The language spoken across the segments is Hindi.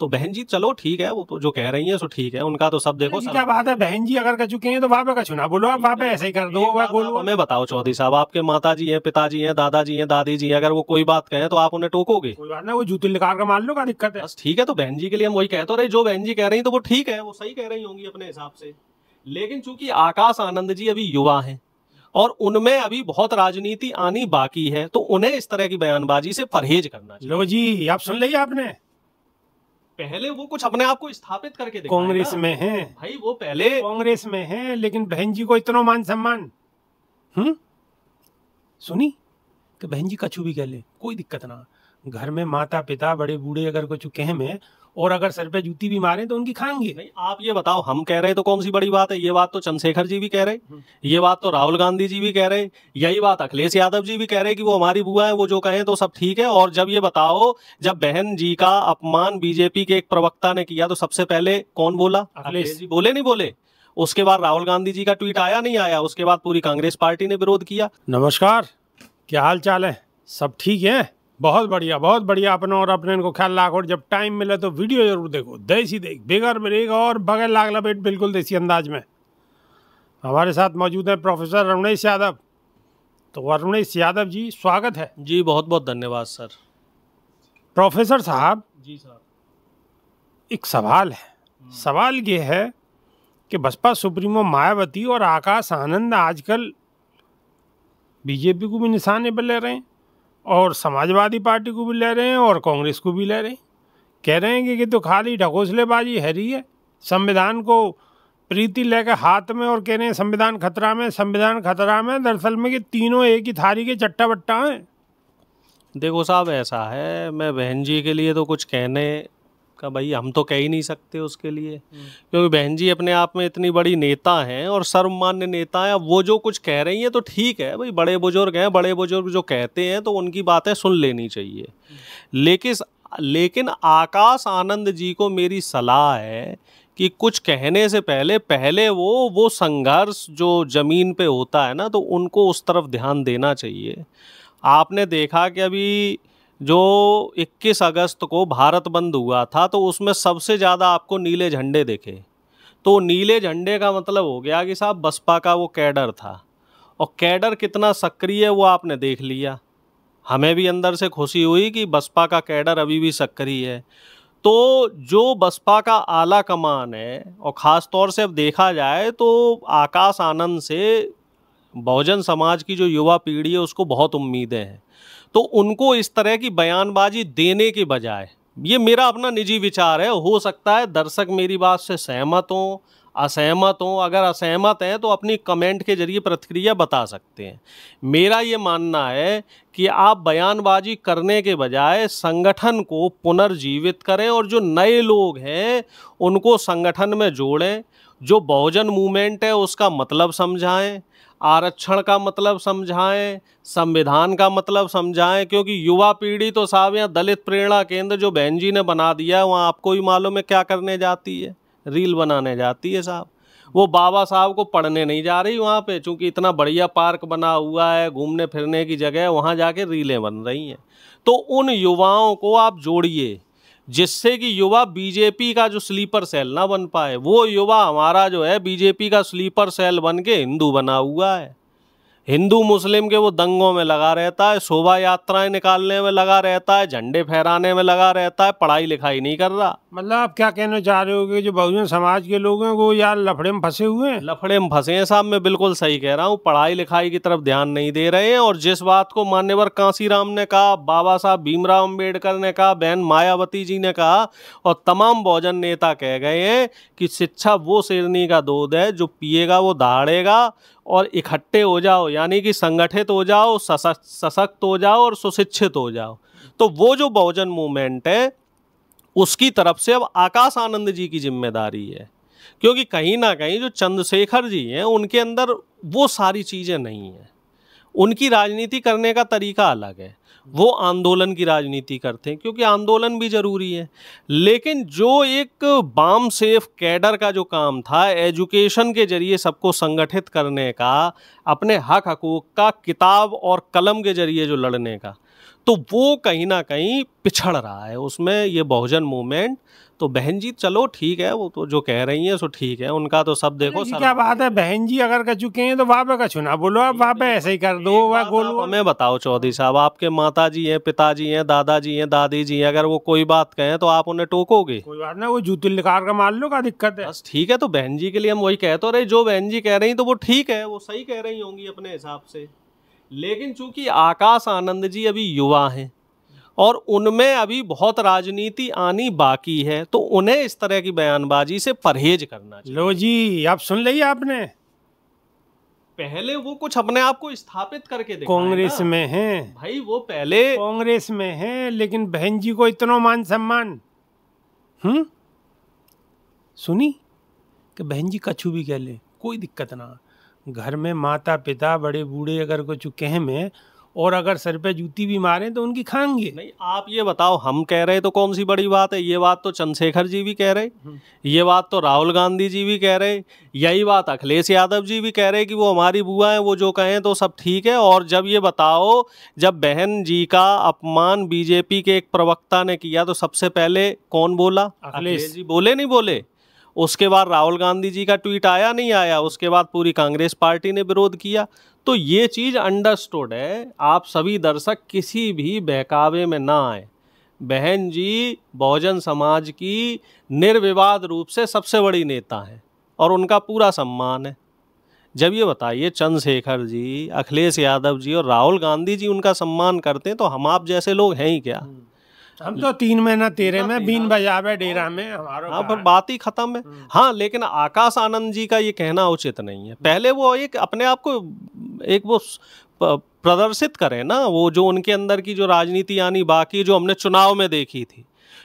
तो बहन जी चलो ठीक है, वो तो जो कह रही है सो ठीक है, उनका तो सब देखो। क्या बात है, बहन जी अगर कर चुके हैं तो वहाँ पे कछु ना बोलो, आप वहाँ पे ऐसे ही कर दो। हमें बताओ चौधरी साहब, आपके माताजी हैं, पिताजी हैं, दादाजी हैं, दादी जी हैं, अगर वो कोई बात कहें तो आप उन्हें टोकोगे? कोई बात ना, वो जूते निकाल कर मार लो, क्या दिक्कत है? बस ठीक है, तो बहन जी के लिए हम वही कह तो रहे, जो बहन जी कह रही तो वो ठीक है, वो सही कह रही होंगी अपने हिसाब से। लेकिन चूंकि आकाश आनंद जी अभी युवा हैं और उनमें अभी बहुत राजनीति आनी बाकी है, तो उन्हें इस तरह की बयानबाजी से परहेज करना चाहिए। लो जी, आप सुन लिया आपने, पहले वो कुछ अपने आप को स्थापित करके दिखाएं कांग्रेस ना। में है भाई, वो पहले कांग्रेस में है, लेकिन बहन जी को इतना मान सम्मान। सुनी कि बहन जी कछु भी कह ले, कोई दिक्कत ना। घर में माता पिता बड़े बूढ़े अगर कुछ कहे में और अगर सर पे जूती भी मारे तो उनकी खाएंगे। नहीं, आप ये बताओ, हम कह रहे तो कौन सी बड़ी बात है? ये बात तो चंद्रशेखर जी भी कह रहे, ये बात तो राहुल गांधी जी भी कह रहे, यही बात अखिलेश यादव जी भी कह रहे कि वो हमारी बुआ है, वो जो कहें तो सब ठीक है। और जब ये बताओ, जब बहन जी का अपमान बीजेपी के एक प्रवक्ता ने किया तो सबसे पहले कौन बोला? अखिलेश जी बोले, नहीं बोले? उसके बाद राहुल गांधी जी का ट्वीट आया, नहीं आया? उसके बाद पूरी कांग्रेस पार्टी ने विरोध किया। नमस्कार, क्या हाल चाल है? सब ठीक है? बहुत बढ़िया, बहुत बढ़िया। अपना और अपने को ख्याल रखो, और जब टाइम मिले तो वीडियो जरूर देखो। देसी देख, बिगर ब्रेक और बगैर लाग लपेट, बिल्कुल देसी अंदाज में। हमारे साथ मौजूद है प्रोफेसर अरुणेश यादव। तो अरुणेश यादव जी, स्वागत है जी। बहुत बहुत धन्यवाद सर। प्रोफेसर साहब जी सर, एक सवाल है। सवाल ये है कि बसपा सुप्रीमो मायावती और आकाश आनंद आजकल बीजेपी को भी निशाने पर ले रहे हैं और समाजवादी पार्टी को भी ले रहे हैं और कांग्रेस को भी ले रहे हैं। कह रहे हैं कि तो खाली ढकोसलेबाजी है रही है, संविधान को प्रीति लेकर हाथ में, और कह रहे हैं संविधान खतरा में, संविधान खतरा में। दरअसल में कि तीनों एक ही थाली के चट्टा बट्टा हैं। देखो साहब, ऐसा है, मैं बहन जी के लिए तो कुछ कहने का भाई हम तो कह ही नहीं सकते उसके लिए, क्योंकि बहन जी अपने आप में इतनी बड़ी नेता हैं और सर्वमान्य नेता हैं। अब वो जो कुछ कह रही हैं तो ठीक है भाई, बड़े बुजुर्ग हैं, बड़े बुजुर्ग जो कहते हैं तो उनकी बातें सुन लेनी चाहिए। लेकिन आकाश आनंद जी को मेरी सलाह है कि कुछ कहने से पहले वो संघर्ष जो ज़मीन पे होता है ना, तो उनको उस तरफ ध्यान देना चाहिए। आपने देखा कि अभी जो 21 अगस्त को भारत बंद हुआ था तो उसमें सबसे ज़्यादा आपको नीले झंडे दिखे। तो नीले झंडे का मतलब हो गया कि साहब बसपा का वो कैडर था, और कैडर कितना सक्रिय है वो आपने देख लिया। हमें भी अंदर से खुशी हुई कि बसपा का कैडर अभी भी सक्रिय है। तो जो बसपा का आला कमान है, और ख़ास तौर से अब देखा जाए तो आकाश आनंद से बहुजन समाज की जो युवा पीढ़ी है उसको बहुत उम्मीदें हैं। तो उनको इस तरह की बयानबाजी देने के बजाय, ये मेरा अपना निजी विचार है, हो सकता है दर्शक मेरी बात से सहमत हों, असहमत हों। अगर असहमत हैं तो अपनी कमेंट के जरिए प्रतिक्रिया बता सकते हैं। मेरा ये मानना है कि आप बयानबाजी करने के बजाय संगठन को पुनर्जीवित करें और जो नए लोग हैं उनको संगठन में जोड़ें। जो बहुजन मूवमेंट है उसका मतलब समझाएं, आरक्षण का मतलब समझाएं, संविधान का मतलब समझाएं। क्योंकि युवा पीढ़ी तो साहब यहाँ दलित प्रेरणा केंद्र जो बहन जी ने बना दिया है, वहाँ आपको ही मालूम है क्या करने जाती है, रील बनाने जाती है साहब। वो बाबा साहब को पढ़ने नहीं जा रही वहाँ पे, चूँकि इतना बढ़िया पार्क बना हुआ है, घूमने फिरने की जगह है, वहाँ जाके रीलें बन रही हैं। तो उन युवाओं को आप जोड़िए, जिससे कि युवा बीजेपी का जो स्लीपर सेल ना बन पाए। वो युवा हमारा जो है बीजेपी का स्लीपर सेल बन के हिंदू बना हुआ है, हिंदू मुस्लिम के वो दंगों में लगा रहता है, शोभा यात्राएं निकालने में लगा रहता है, झंडे फहराने में लगा रहता है, पढ़ाई लिखाई नहीं कर रहा। मतलब आप क्या कहना चाह रहे हो कि जो बहुजन समाज के लोग हैं वो यार लफड़े में फंसे हुए हैं? लफड़े में फंसे हैं साहब, मैं बिल्कुल सही कह रहा हूँ। पढ़ाई लिखाई की तरफ ध्यान नहीं दे रहे हैं। और जिस बात को मान्यवर कांसीराम ने कहा, बाबा साहब भीमराव अम्बेडकर ने कहा, बहन मायावती जी ने कहा, और तमाम बहुजन नेता कह गए हैं कि शिक्षा वो शेरनी का दूध है, जो पिएगा वो दहाड़ेगा। और इकट्ठे हो जाओ, यानी कि संगठित हो जाओ, सशक्त हो जाओ और सुशिक्षित हो जाओ। तो वो जो बहुजन मूवमेंट है उसकी तरफ से अब आकाश आनंद जी की जिम्मेदारी है, क्योंकि कहीं ना कहीं जो चंद्रशेखर जी हैं उनके अंदर वो सारी चीज़ें नहीं हैं। उनकी राजनीति करने का तरीका अलग है, वो आंदोलन की राजनीति करते हैं, क्योंकि आंदोलन भी ज़रूरी है। लेकिन जो एक बाम सेफ कैडर का जो काम था, एजुकेशन के जरिए सबको संगठित करने का, अपने हक हकूक़ का किताब और कलम के जरिए जो लड़ने का, तो वो कहीं ना कहीं पिछड़ रहा है उसमें ये बहुजन मूवमेंट। तो बहन जी चलो ठीक है, वो तो जो कह रही हैं सो ठीक है, उनका तो सब देखो जी क्या बात है, बहन जी अगर कर चुके हैं तो वहाँ का चुना बोलो, आप वहाँ पे ऐसे ही कर दो, वह गोल गोल। हमें बताओ चौधरी साहब, आपके माता जी हैं, पिताजी हैं, दादाजी हैं, दादी जी हैं, अगर वो कोई बात कहें तो आप उन्हें टोकोगे? कोई बात ना, वो जूते निकाल कर मार लो, क्या दिक्कत है? बस ठीक है, तो बहन जी के लिए हम वही कह तो रहे, जो बहन जी कह रही तो वो ठीक है, वो सही कह रही होंगी अपने हिसाब से। लेकिन चूंकि आकाश आनंद जी अभी युवा हैं और उनमें अभी बहुत राजनीति आनी बाकी है, तो उन्हें इस तरह की बयानबाजी से परहेज करना चाहिए। लो जी, आप सुन लिया आपने, पहले वो कुछ अपने आप को स्थापित करके दिखाएं कांग्रेस ना। में हैं भाई वो पहले कांग्रेस में हैं, लेकिन बहन जी को इतना मान सम्मान। सुनी कि बहन जी कछु भी कह ले, कोई दिक्कत ना। घर में माता पिता बड़े बूढ़े अगर कुछ कहे में, और अगर सर पे जूती भी मारे तो उनकी खाएंगे। नहीं, आप ये बताओ, हम कह रहे तो कौन सी बड़ी बात है? ये बात तो चंद्रशेखर जी भी कह रहे, ये बात तो राहुल गांधी जी भी कह रहे, यही बात अखिलेश यादव जी भी कह रहे कि वो हमारी बुआ है, वो जो कहें तो सब ठीक है। और जब ये बताओ, जब बहन जी का अपमान बीजेपी के एक प्रवक्ता ने किया तो सबसे पहले कौन बोला? अखिलेश जी बोले, नहीं बोले? उसके बाद राहुल गांधी जी का ट्वीट आया, नहीं आया? उसके बाद पूरी कांग्रेस पार्टी ने विरोध किया। तो ये चीज़ अंडरस्टूड है, आप सभी दर्शक किसी भी बहकावे में ना आए। बहन जी बहुजन समाज की निर्विवाद रूप से सबसे बड़ी नेता हैं और उनका पूरा सम्मान है। जब ये बताइए चंद्रशेखर जी, अखिलेश यादव जी और राहुल गांधी जी उनका सम्मान करते हैं, तो हम आप जैसे लोग हैं ही क्या? हम तो 3 महीना तेरे में बीन बजावे डेरा में हमारा। हाँ, पर बात ही खत्म है। हाँ, लेकिन आकाश आनंद जी का ये कहना उचित नहीं है। पहले वो एक अपने आप को एक वो प्रदर्शित करें ना, वो जो उनके अंदर की जो राजनीति आनी बाकी, जो हमने चुनाव में देखी थी,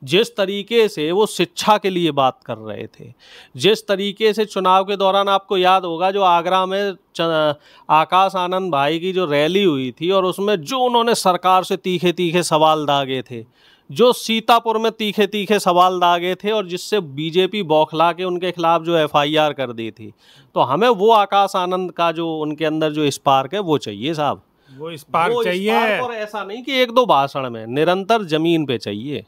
जिस तरीके से वो शिक्षा के लिए बात कर रहे थे, जिस तरीके से चुनाव के दौरान आपको याद होगा जो आगरा में आकाश आनंद भाई की जो रैली हुई थी और उसमें जो उन्होंने सरकार से तीखे तीखे सवाल दागे थे, जो सीतापुर में तीखे तीखे सवाल दागे थे और जिससे बीजेपी बौखला के उनके खिलाफ जो एफआईआर कर दी थी, तो हमें वो आकाश आनंद का जो उनके अंदर जो स्पार्क है वो चाहिए साहब, वो स्पार्क चाहिए। और ऐसा नहीं कि एक दो भाषण में, निरंतर जमीन पे चाहिए,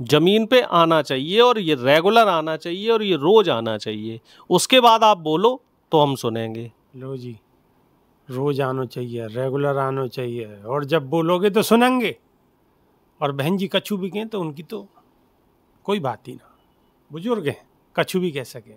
जमीन पे आना चाहिए और ये रेगुलर आना चाहिए और ये रोज आना चाहिए। उसके बाद आप बोलो तो हम सुनेंगे। लो जी, रोज आना चाहिए, रेगुलर आना चाहिए, और जब बोलोगे तो सुनेंगे। और बहन जी कछु भी कहें तो उनकी तो कोई बात ही ना, बुजुर्ग हैं, कछु भी कह सके।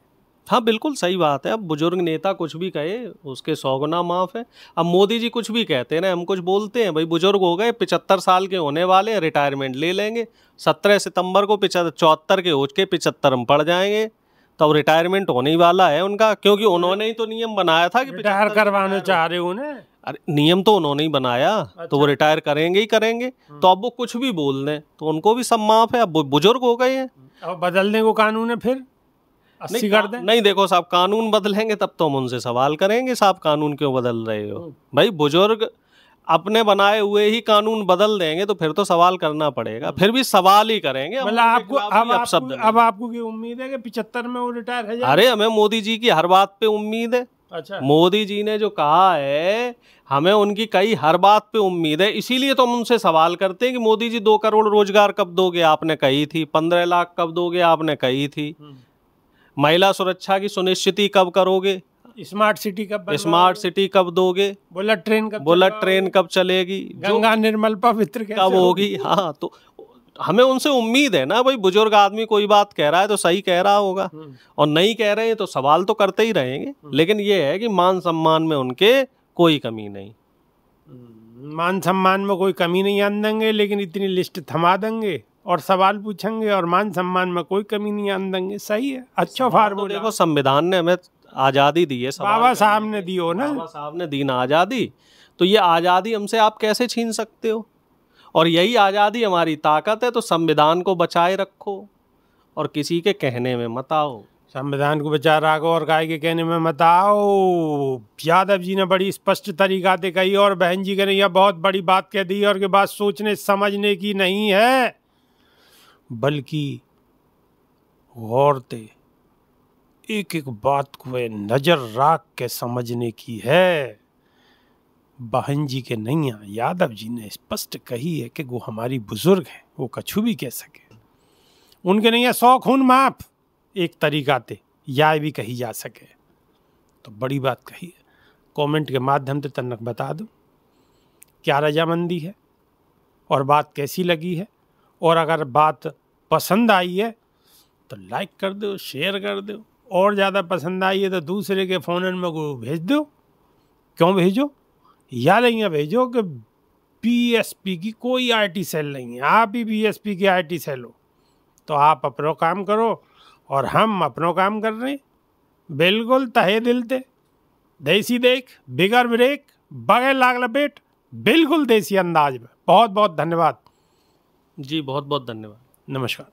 हाँ बिल्कुल सही बात है। अब बुजुर्ग नेता कुछ भी कहे उसके 100 गुना माफ़ है। अब मोदी जी कुछ भी कहते हैं ना, हम कुछ बोलते हैं, भाई बुजुर्ग हो गए, 75 साल के होने वाले हैं, रिटायरमेंट ले लेंगे। 17 सितंबर को 74 के हो के 75 में पड़ जाएंगे, तब रिटायरमेंट होने ही वाला है उनका, क्योंकि उन्होंने ही तो नियम बनाया था कि रिटायर करवाना चाह रहे हो उन्हें। अरे नियम तो उन्होंने ही बनाया, तो वो रिटायर करेंगे ही करेंगे। तो अब वो कुछ भी बोल दें तो उनको भी सब माफ है, अब बुजुर्ग हो गए हैं। अब बदलने को कानून है, फिर 80 कर दें। नहीं देखो साहब, कानून बदलेंगे तब तो हम उनसे सवाल करेंगे, साहब कानून क्यों बदल रहे हो? भाई बुजुर्ग अपने बनाए हुए ही कानून बदल देंगे तो फिर तो सवाल करना पड़ेगा, फिर भी सवाल ही करेंगे। मतलब आपको अब आपको की उम्मीद है कि 75 में वो रिटायर है? अरे हमें मोदी जी की हर बात पे उम्मीद है। अच्छा, मोदी जी ने जो कहा है हमें उनकी कई हर बात पे उम्मीद है, इसीलिए तो हम उनसे सवाल करते हैं कि मोदी जी 2 करोड़ रोजगार कब दोगे, आपने कही थी। 15 लाख कब दोगे, आपने कही थी। महिला सुरक्षा की सुनिश्चिति कब करोगे, स्मार्ट सिटी कब दोगे, बुलेट ट्रेन कब चलेगी, गंगा निर्मल पवित्र कब होगी। हाँ, तो हमें उनसे उम्मीद है ना भाई, बुजुर्ग आदमी कोई बात कह रहा है तो सही कह रहा होगा, और नहीं कह रहे हैं तो सवाल तो करते ही रहेंगे। लेकिन ये है कि मान सम्मान में उनके कोई कमी नहीं, मान सम्मान में कोई कमी नहीं आन देंगे, लेकिन इतनी लिस्ट थमा देंगे और सवाल पूछेंगे और मान सम्मान में कोई कमी नहीं आन देंगे। सही है, अच्छा फार्मूला। देखो संविधान ने हमें आज़ादी दी है, बाबा साहब ने दी हो ना, बाबा साहब ने दी ना आज़ादी, तो ये आज़ादी हमसे आप कैसे छीन सकते हो? और यही आज़ादी हमारी ताकत है। तो संविधान को बचाए रखो और किसी के कहने में मत आओ। संविधान को बचा रखो और गाय के कहने में मत आओ। यादव जी ने बड़ी स्पष्ट तरीका से कही और बहन जी ने यह बहुत बड़ी बात कह दी, और के बात सोचने समझने की नहीं है, बल्कि औरतें एक एक बात को नजर रख के समझने की है। बहन जी के नैया यादव जी ने स्पष्ट कही है कि वो हमारी बुजुर्ग है, वो कछु भी कह सके। उनके नैया 100 खून माफ एक तरीका थे, या भी कही जा सके। तो बड़ी बात कही है। कमेंट के माध्यम से तनक बता दो क्या रजामंदी है और बात कैसी लगी है, और अगर बात पसंद आई है तो लाइक कर दो, शेयर कर दो, और ज़्यादा पसंद आई है तो दूसरे के फ़ोन में को भेज दो। क्यों भेजो? या नहीं भेजो कि बीएसपी की कोई आईटी सेल नहीं है, आप ही बीएसपी की आईटी सेल हो। तो आप अपना काम करो और हम अपना काम कर रहे हैं, बिल्कुल तहे दिल ते, देसी देख बिगर ब्रेक बगैर लाग लपेट, बिल्कुल देसी अंदाज में। बहुत बहुत धन्यवाद जी, बहुत बहुत धन्यवाद। नमस्कार।